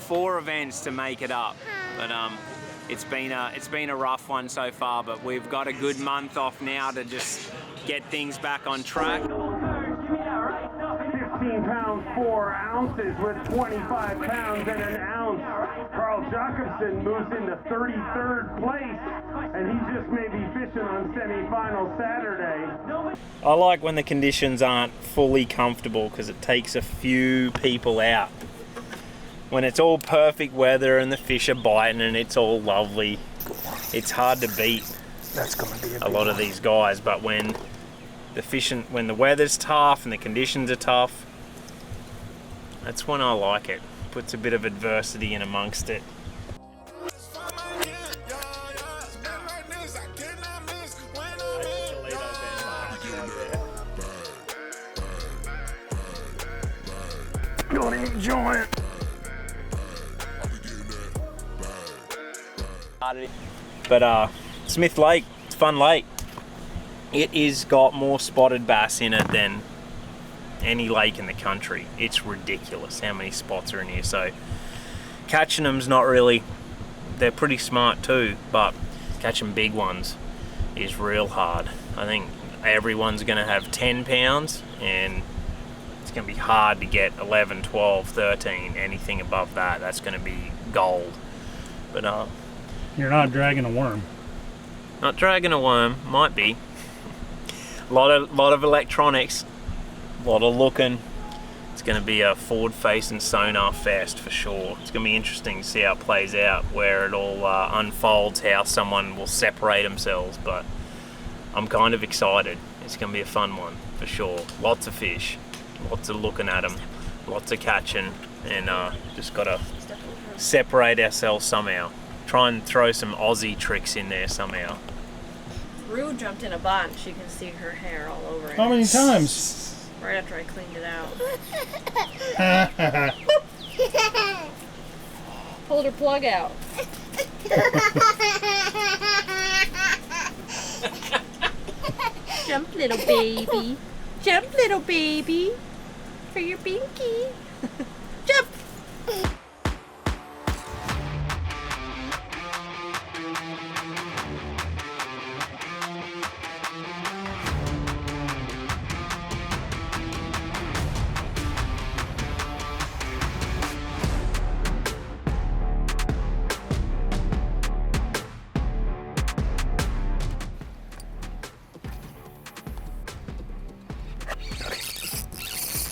4 events to make it up, but it's been a rough one so far. But we've got a good month off now to just get things back on track. 15 pounds 4 ounces with 25 pounds and an ounce. Carl Jacobson moves into 33rd place, and he just may be fishing on semi-final Saturday. I like when the conditions aren't fully comfortable because it takes a few people out. When it's all perfect weather and the fish are biting and it's all lovely, it's hard to beat That's gonna be a lot of these guys. But when the weather's tough and the conditions are tough, that's when I like it. Puts a bit of adversity in amongst it. Got him giant. But Smith Lake, it's a fun lake. It is got more spotted bass in it than any lake in the country. It's ridiculous how many spots are in here. So catching them's not really, they're pretty smart too, but catching big ones is real hard. I think everyone's gonna have 10 pounds and it's gonna be hard to get 11, 12, 13, anything above that. That's gonna be gold. But you're not dragging a worm. Not dragging a worm, might be. A lot of electronics, a lot of looking. It's going to be a forward-facing sonar fest for sure. It's going to be interesting to see how it plays out, where it all unfolds, how someone will separate themselves. But I'm kind of excited. It's going to be a fun one for sure. Lots of fish, lots of looking at them, lots of catching, and just got to separate ourselves somehow. Try and throw some Aussie tricks in there somehow. Rue jumped in a bunch. You can see her hair all over it. How many times? Right after I cleaned it out. Pulled her plug out. Jump, little baby. Jump, little baby. For your binky. Jump.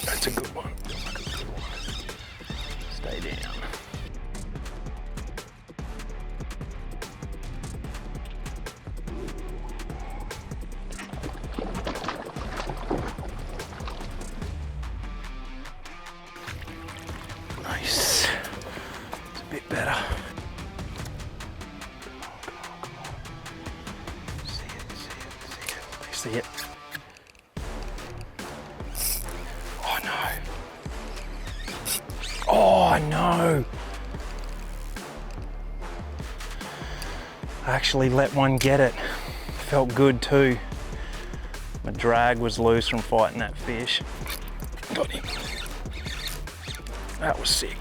That's a good one. Stay down. Nice. It's a bit better. See it. Oh no. Oh no. I actually let one get it. Felt good too. My drag was loose from fighting that fish. Got him. That was sick.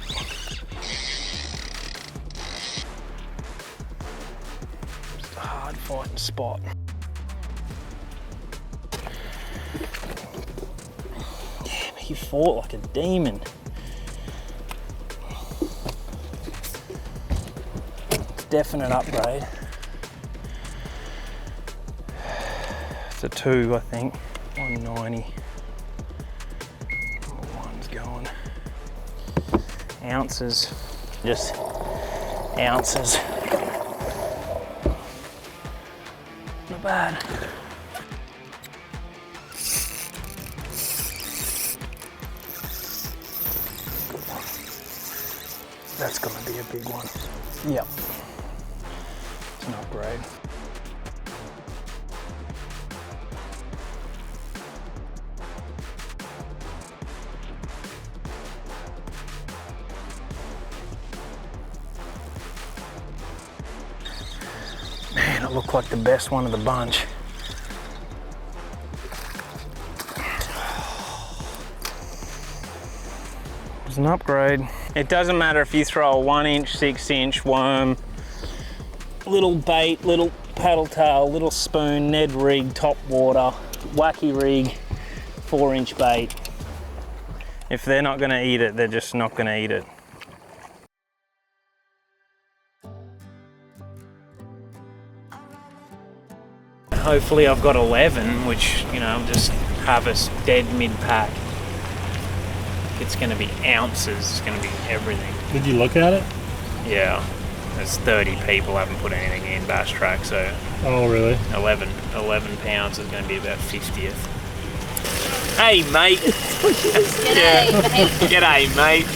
Just a hard fighting spot. Damn, he fought like a demon. Definite upgrade. It's a 2, I think. 190. Number 1's going. Ounces. Just ounces. Not bad. That's gonna be a big one. Yep. It's an upgrade. Man, it looked like the best one of the bunch. It was an upgrade. It doesn't matter if you throw a 1 inch, 6 inch worm, little bait, little paddle tail, little spoon, Ned rig, top water, wacky rig, 4 inch bait. If they're not gonna eat it, they're just not gonna eat it. Hopefully I've got 11, which, you know, I'll just harvest dead mid-pack. It's gonna be ounces, it's gonna be everything. Did you look at it? Yeah, there's 30 people haven't put anything in Bass Track, so Oh, really? 11 pounds is gonna be about 50th. Hey, mate. G'day, mate. G'day, mate.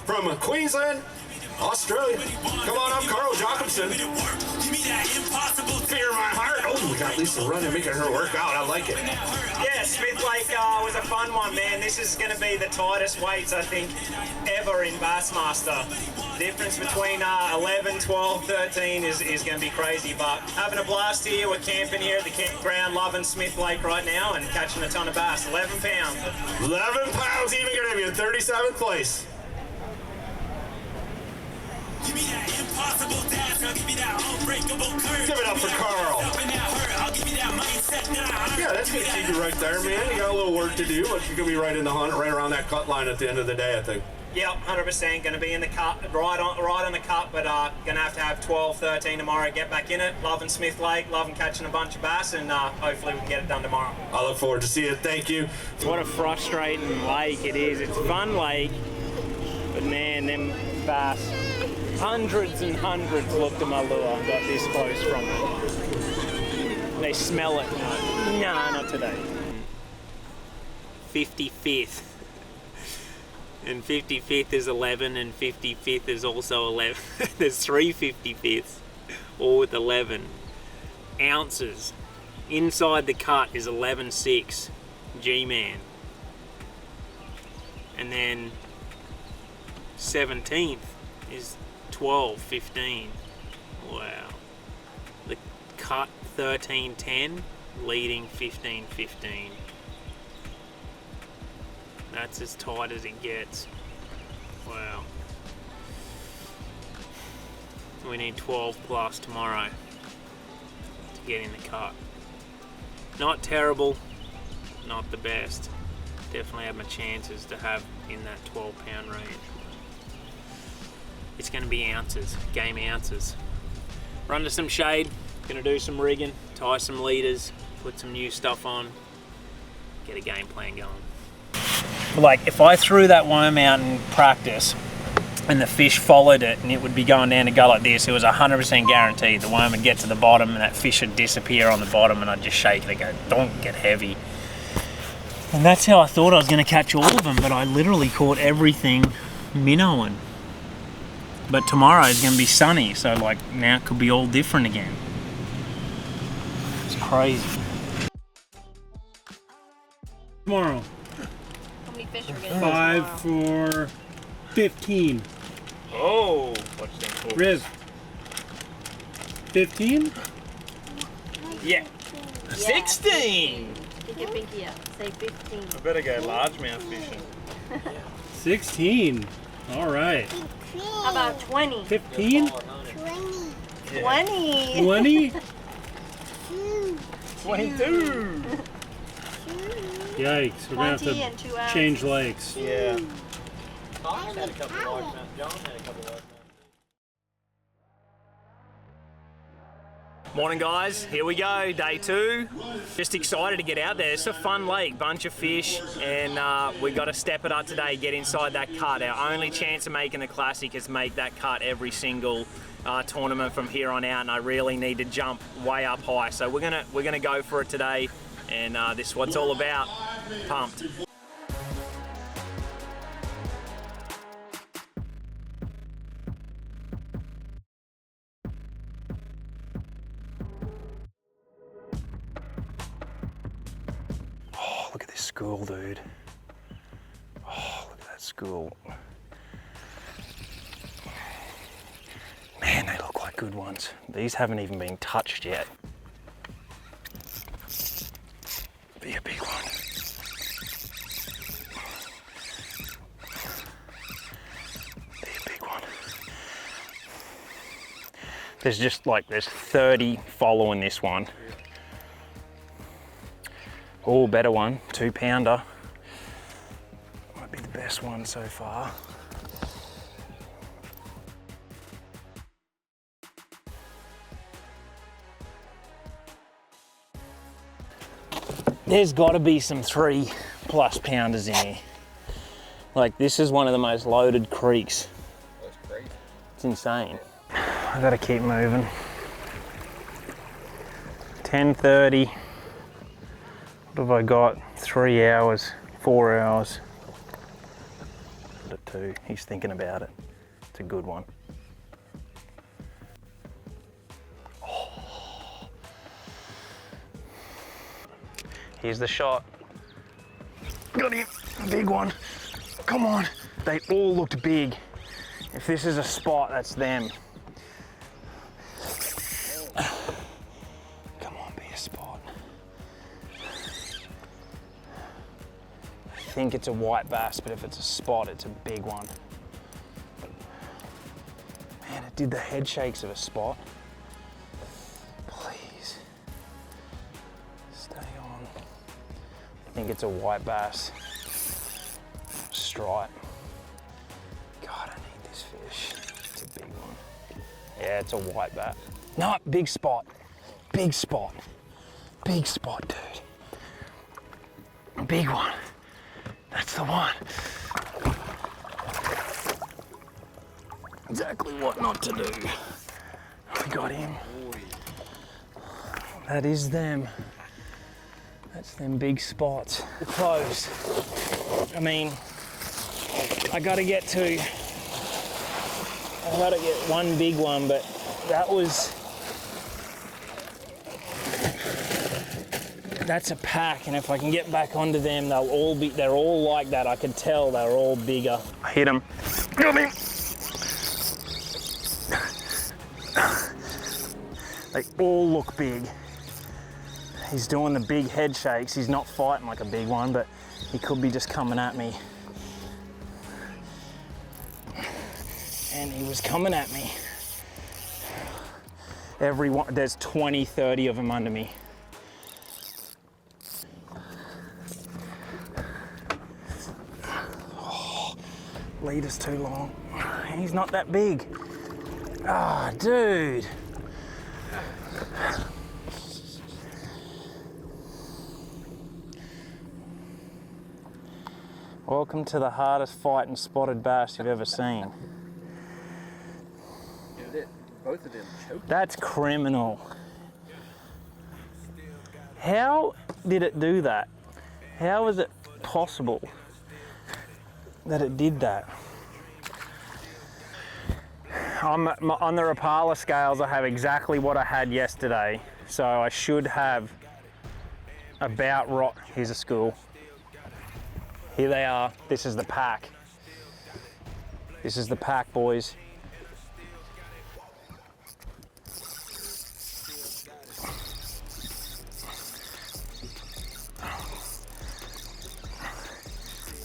From Queensland, Australia. Come on up, Carl Jacobson. Fear my heart. Oh, we got Lisa running, making her work out. I like it. Yeah, Smith Lake was a fun one, man. This is going to be the tightest weights, I think, ever in Bassmaster. The difference between 11, 12, 13 is going to be crazy, but having a blast here. We're camping here at the campground, loving Smith Lake right now and catching a ton of bass. 11 pounds. 11 pounds, even going to be in 37th place. Give me that impossible task, I'll give you that unbreakable curve. Give it up for Carl. I'll give you that mindset now. Yeah, that's going to keep you right there, man. You got a little work to do, but you're going to be right in the hunt, right around that cut line at the end of the day, I think. Yep, 100% going to be in the cut, right on the cut, but going to have 12, 13 tomorrow, get back in it. Loving Smith Lake, loving catching a bunch of bass, and hopefully we can get it done tomorrow. I look forward to seeing it. Thank you. What a frustrating lake it is. It's a fun lake, but man, them bass, hundreds and hundreds looked at my lure and got this close from it. They smell it. Nah, not today. 55th. And 55th is 11, and 55th is also 11. There's 3 55ths, all with 11 ounces. Inside the cut is 11.6 G-Man. And then 17th is 12.15. Wow. The cut 13.10, leading 15.15. That's as tight as it gets. Wow. We need 12 plus tomorrow to get in the cut. Not terrible, not the best. Definitely have my chances to have in that 12 pound range. It's going to be ounces, game ounces. Run to some shade, going to do some rigging, tie some leaders, put some new stuff on, get a game plan going. Like if I threw that worm out in practice and the fish followed it and it would be going down to go like this, it was 100% guaranteed the worm would get to the bottom and that fish would disappear on the bottom and I'd just shake it and go, don't get heavy. And that's how I thought I was going to catch all of them, but I literally caught everything minnowing. But tomorrow is going to be sunny, so like now it could be all different again. It's crazy. Tomorrow. How many fish are we gonna 5 for 15. Oh, what's that called? Riz. 15? Yeah. 16! Stick your pinky up. Say 15. I better go largemouth fishing. 16. All right. How about 20? 15? 20. 20? 22! Yikes. We're going to 20 have and 2 to ounces. change lakes. Yeah. Cox had a couple of largemouth. John had a couple of largemouth. Morning guys, here we go, day 2. Just excited to get out there. It's a fun lake, bunch of fish, and we got to step it up today, get inside that cut. Our only chance of making the classic is make that cut every single tournament from here on out, and I really need to jump way up high. So we're gonna go for it today, and this is what it's all about. Pumped. Look at this school, dude. Oh, look at that school. Man, they look like good ones. These haven't even been touched yet. Be a big one. Be a big one. There's just like, there's 30 following this one. Oh, better one, 2-pounder. Might be the best one so far. There's got to be some 3+ pounders in here. Like, this is one of the most loaded creeks. That's great. It's insane. I gotta keep moving. 10:30. What have I got? 3 hours, 4 hours. Put it 2. He's thinking about it. It's a good one. Oh. Here's the shot. Got him. Big one. Come on. They all looked big. If this is a spot, that's them. Come on, be a spot. I think it's a white bass, but if it's a spot, it's a big one. Man, it did the head shakes of a spot. Please. Stay on. I think it's a white bass. Stripe. God, I need this fish. It's a big one. Yeah, it's a white bat. No, big spot. Big spot. Big spot, dude. Big one. That's the one. Exactly what not to do. We got him. That is them. That's them big spots. Close. I mean, I gotta get one big one, but that's a pack, and if I can get back onto them, they're all like that. I could tell they're all bigger. I hit him. Got him. They all look big. He's doing the big head shakes. He's not fighting like a big one, but he could be just coming at me. And he was coming at me. There's 20, 30 of them under me. Oh, lead is too long. He's not that big. Ah, dude. Welcome to the hardest fighting spotted bass you've ever seen. Both of them choked. That's criminal. How did it do that? How is it possible that it did that? On the Rapala scales, I have exactly what I had yesterday. So I should have about right. Here's a school. Here they are. This is the pack. This is the pack, boys.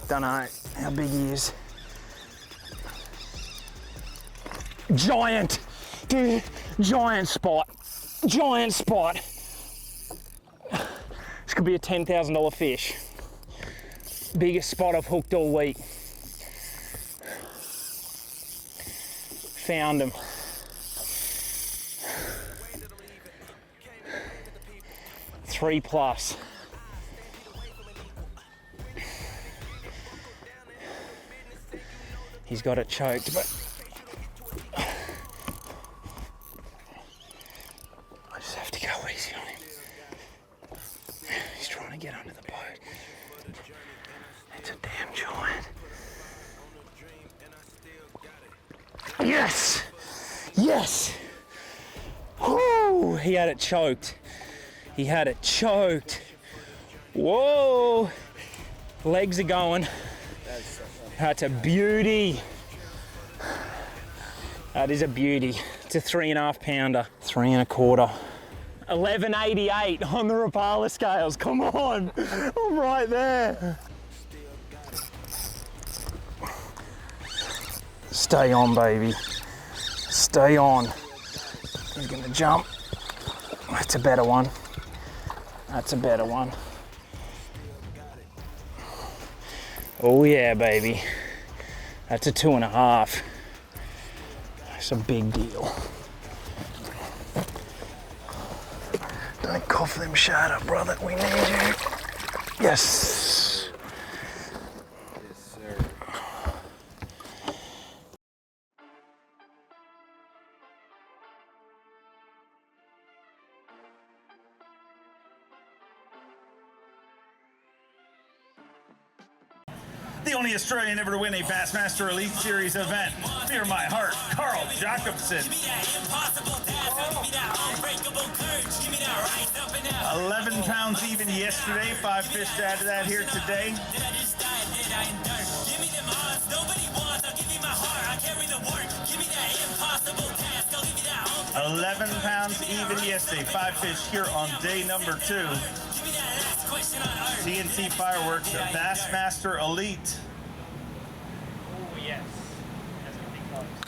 Don't know how big he is. Giant, dude, giant spot, giant spot. This could be a $10,000 fish. Biggest spot I've hooked all week. Found him. Three plus. He's got it choked, but I just have to go easy on him. He's trying to get under the boat. It's a damn giant. Yes! Yes! Woo! He had it choked. He had it choked. Whoa! Legs are going. That's a beauty. That is a beauty. It's a 3.5 pounder. 3 1/4. 1188 on the Rapala scales. Come on, I'm right there. Stay on, baby. Stay on. He's gonna jump. That's a better one. That's a better one. Oh yeah, baby. That's a 2.5. That's a big deal. Don't cough them shut up, brother. We need you. Yes. Yes, sir. The only Australian ever to win a Bassmaster Elite Series event. Fear my heart, Carl Jacobson. 11 pounds even yesterday. 5 fish to add to that here today. 11 pounds even yesterday. 5 fish here on day number 2. TNT Fireworks, Bassmaster Elite. Oh yes.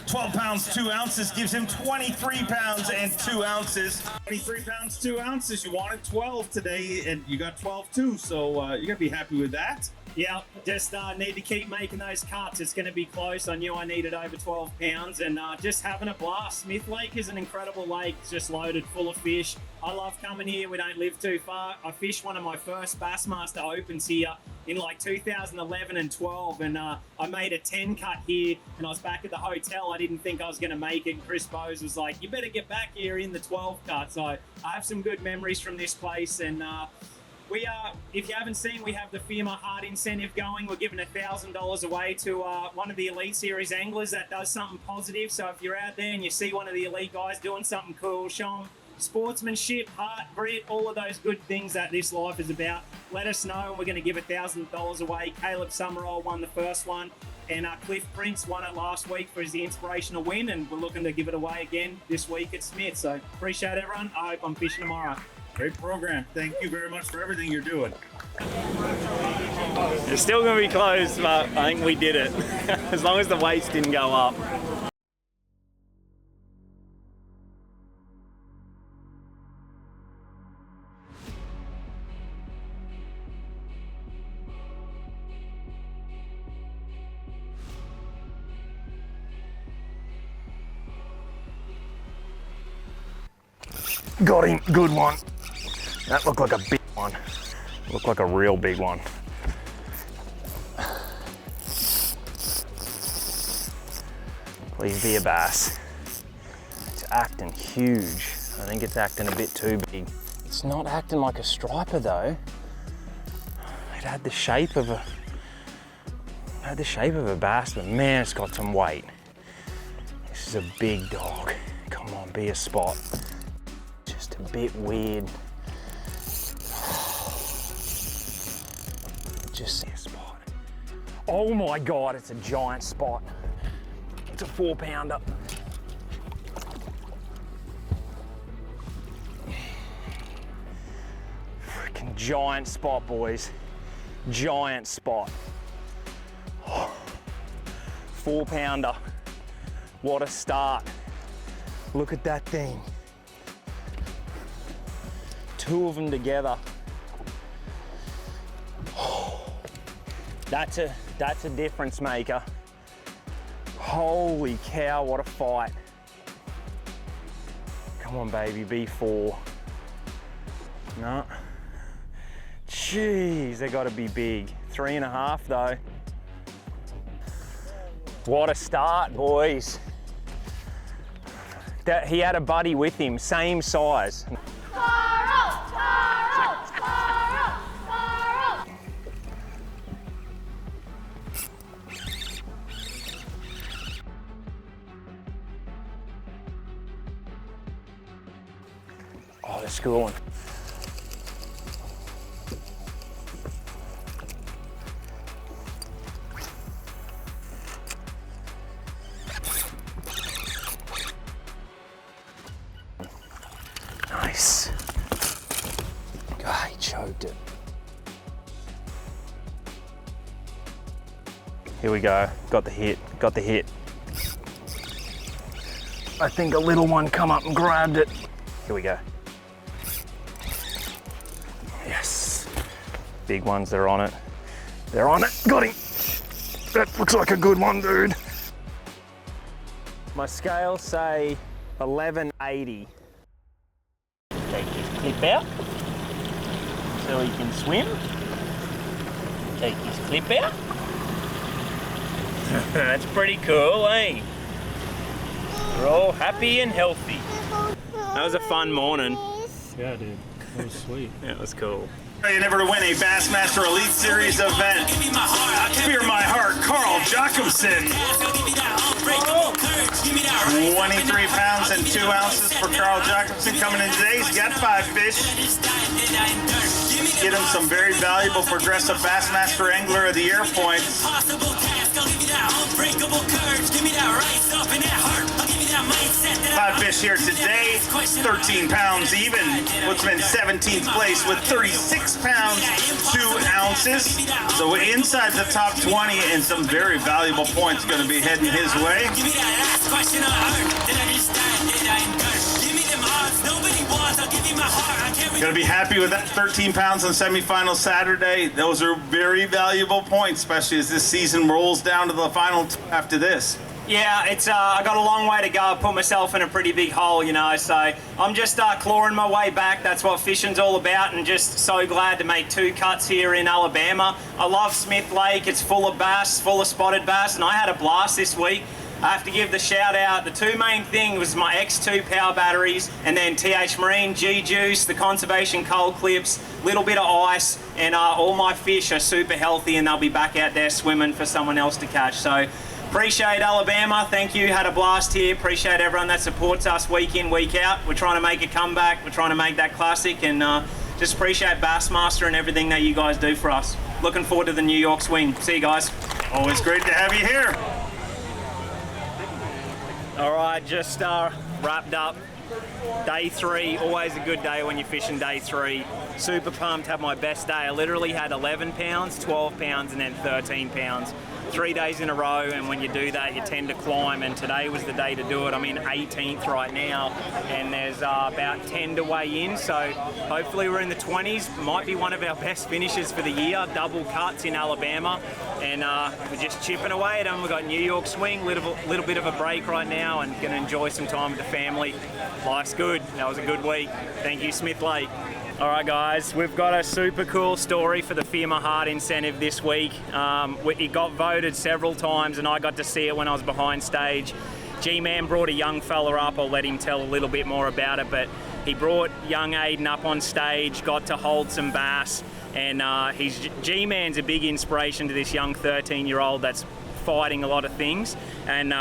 12 pounds, 2 ounces gives him 23 pounds and 2 ounces. 23 pounds, 2 ounces. You wanted 12 today, and you got 12 too, so you're going to be happy with that. Yeah, just need to keep making those cuts. It's going to be close. I knew I needed over 12 pounds and just having a blast. Smith Lake is an incredible lake. It's just loaded full of fish. I love coming here. We don't live too far. I fished one of my first Bassmaster Opens here in like 2011 and 12, and I made a 10 cut here, and I was back at the hotel. I didn't think I was going to make it. Chris Bose was like, you better get back here in the 12 cut. So I have some good memories from this place, and we are, if you haven't seen, we have the Fear My Heart incentive going. We're giving $1,000 away to one of the Elite Series anglers that does something positive. So if you're out there and you see one of the elite guys doing something cool, show them sportsmanship, heart, grit, all of those good things that this life is about. Let us know, and we're going to give $1,000 away. Caleb Summerall won the first one, and Cliff Prince won it last week for his Inspirational win, and we're looking to give it away again this week at Smith. So appreciate everyone. I hope I'm fishing tomorrow. Great program. Thank you very much for everything you're doing. It's still going to be close, but I think we did it. As long as the weights didn't go up. Got him, good one. That looked like a big one. Looked like a real big one. Please be a bass. It's acting huge. I think it's acting a bit too big. It's not acting like a striper though. It had the shape of a, bass, but man, it's got some weight. This is a big dog. Come on, be a spot. Just a bit weird. Just see a spot. Oh my God, it's a giant spot. It's a 4 pounder. Freaking giant spot, boys. Giant spot. 4 pounder. What a start. Look at that thing. 2 of them together. That's a difference maker. Holy cow, what a fight. Come on, baby, B4. No. Jeez, they gotta be big. 3.5 though. What a start, boys. He had a buddy with him, same size. Oh, they're schooling. choked it. Here we go, got the hit, got the hit. I think a little one come up and grabbed it. Here we go. Yes. Big ones, they're on it. They're on it, got him. That looks like a good one, dude. My scales say 1180. Take his clip out so he can swim. Take his clip out. That's pretty cool, eh? We're all happy and healthy. That was a fun morning. Yeah, dude. That was sweet. That was cool. Never to win a Bassmaster Elite Series event. Fear My Heart, Carl Jacobson. 23 pounds and 2 ounces for Carl Jacobson coming in today. He's got 5 fish. Get him some very valuable Progressive Bassmaster Angler of the Year points. 5 fish here today, 13 pounds even. Puts him in 17th place with 36 pounds, 2 ounces. So inside the top 20 and some very valuable points going to be heading his way. Going to be happy with that 13 pounds on semifinal Saturday. Those are very valuable points, especially as this season rolls down to the final after this. Yeah, it's I got a long way to go. I put myself in a pretty big hole, you know, so I'm just clawing my way back. That's what fishing's all about, and just so glad to make 2 cuts here in Alabama. I love Smith Lake. It's full of bass, full of spotted bass, and I had a blast this week. I have to give the shout out. The 2 main things was my X2 power batteries, and then TH Marine, G-Juice, the conservation cold clips, little bit of ice, and all my fish are super healthy, and they'll be back out there swimming for someone else to catch. So appreciate Alabama. Thank you. Had a blast here. Appreciate everyone that supports us week in, week out. We're trying to make a comeback. We're trying to make that classic, and just appreciate Bassmaster and everything that you guys do for us. Looking forward to the New York swing. See you guys. Always great to have you here. All right, just wrapped up day 3. Always a good day when you're fishing day 3. Super pumped, had my best day. I literally had 11 pounds, 12 pounds, and then 13 pounds. 3 days in a row, and when you do that, you tend to climb, and today was the day to do it. I'm in 18th right now, and there's about 10 to weigh in, so hopefully we're in the 20s. Might be one of our best finishes for the year. Double cuts in Alabama, and we're just chipping away at them. We've got New York swing, little bit of a break right now, and going to enjoy some time with the family. Life's good. That was a good week. Thank you, Smith Lake. All right, guys, we've got a super cool story for the Fear My Heart incentive this week. It got voted several times, and I got to see it when I was behind stage. G-Man brought a young fella up. I'll let him tell a little bit more about it, but he brought young Aiden up on stage, got to hold some bass, and G-Man's a big inspiration to this young 13-year-old that's fighting a lot of things, and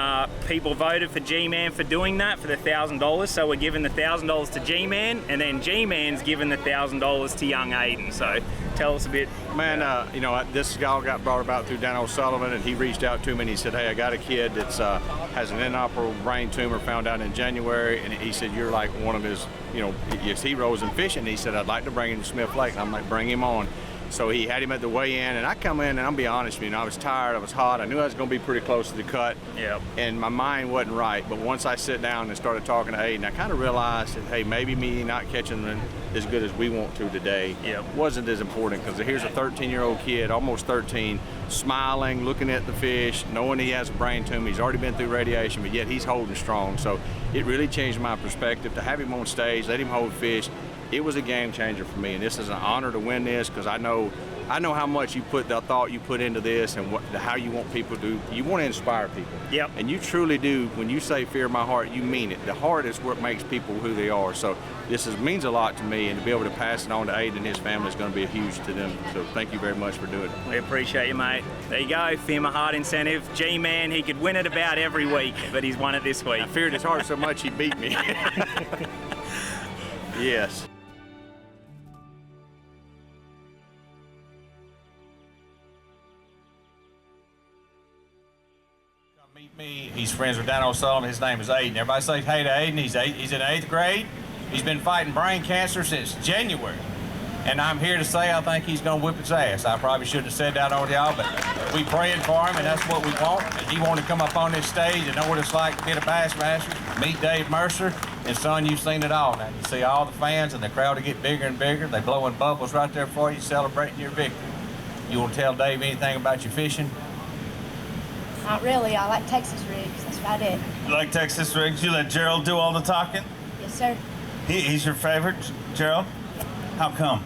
people voted for G-Man for doing that, for the $1,000, so we're giving the $1,000 to G-Man, and then G-Man's giving the $1,000 to young Aiden. So tell us a bit. Man, you know, this guy got brought about through Dan O'Sullivan, and he reached out to me and he said, hey, I got a kid that's has an inoperable brain tumor found out in January, and he said, you're like one of his, you know, his heroes in fishing. He said, I'd like to bring him to Smith Lake. And I'm like, bring him on. So he had him at the weigh-in, and I come in, and I'll be honest with you, I was tired, I was hot, I knew I was going to be pretty close to the cut, and my mind wasn't right. But once I sit down and started talking to Aiden, I kind of realized that, hey, maybe me not catching them as good as we want to today wasn't as important, because here's a 13-year-old kid, almost 13, smiling, looking at the fish, knowing he has a brain tumor. He's already been through radiation, but yet he's holding strong. So it really changed my perspective to have him on stage, let him hold fish. It was a game changer for me, and this is an honor to win this, because I know how much you put, the thought you put into this, and how you want people to do. You want to inspire people. Yep. And you truly do. When you say Fear My Heart, you mean it. The heart is what makes people who they are. So this means a lot to me, and to be able to pass it on to Aiden and his family is going to be huge to them. So thank you very much for doing it. We appreciate you, mate. There you go, Fear My Heart incentive. G-Man, he could win it about every week, but he's won it this week. I feared his heart so much he beat me. Yes. Meet me. He's friends with Dan O'Sullivan. His name is Aiden. Everybody say hey to Aiden. He's in 8th grade. He's been fighting brain cancer since January. And I'm here to say I think he's going to whip his ass. I probably shouldn't have said that on y'all, but we praying for him, and that's what we want. And he wanted to come up on this stage and know what it's like to be the Bassmasters, meet Dave Mercer, and son, you've seen it all now. You see all the fans and the crowd will get bigger and bigger. They blowing bubbles right there for you, celebrating your victory. You want to tell Dave anything about your fishing? Not really. I like Texas rigs. That's about it. You like Texas rigs? You let Gerald do all the talking? Yes, sir. He's your favorite, Gerald? How come?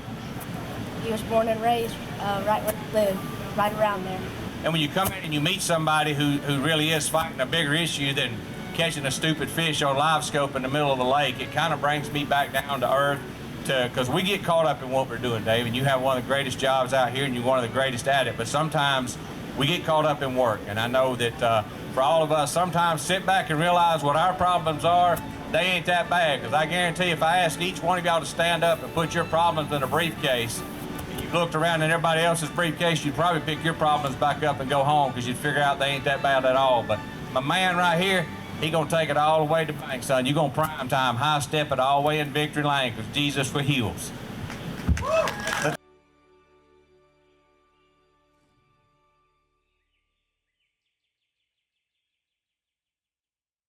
He was born and raised right where he lived, right around there. And when you come in and you meet somebody who really is fighting a bigger issue than catching a stupid fish on live scope in the middle of the lake, it kind of brings me back down to earth, because we get caught up in what we're doing, Dave, and you have one of the greatest jobs out here and you're one of the greatest at it, but sometimes we get caught up in work. And I know that for all of us, sometimes sit back and realize what our problems are. They ain't that bad, because I guarantee if I asked each one of y'all to stand up and put your problems in a briefcase, and you looked around in everybody else's briefcase, you'd probably pick your problems back up and go home, because you'd figure out they ain't that bad at all. But my man right here, he gonna take it all the way to bank, son. You gonna prime time, high step it all the way in victory lane, because Jesus for heals.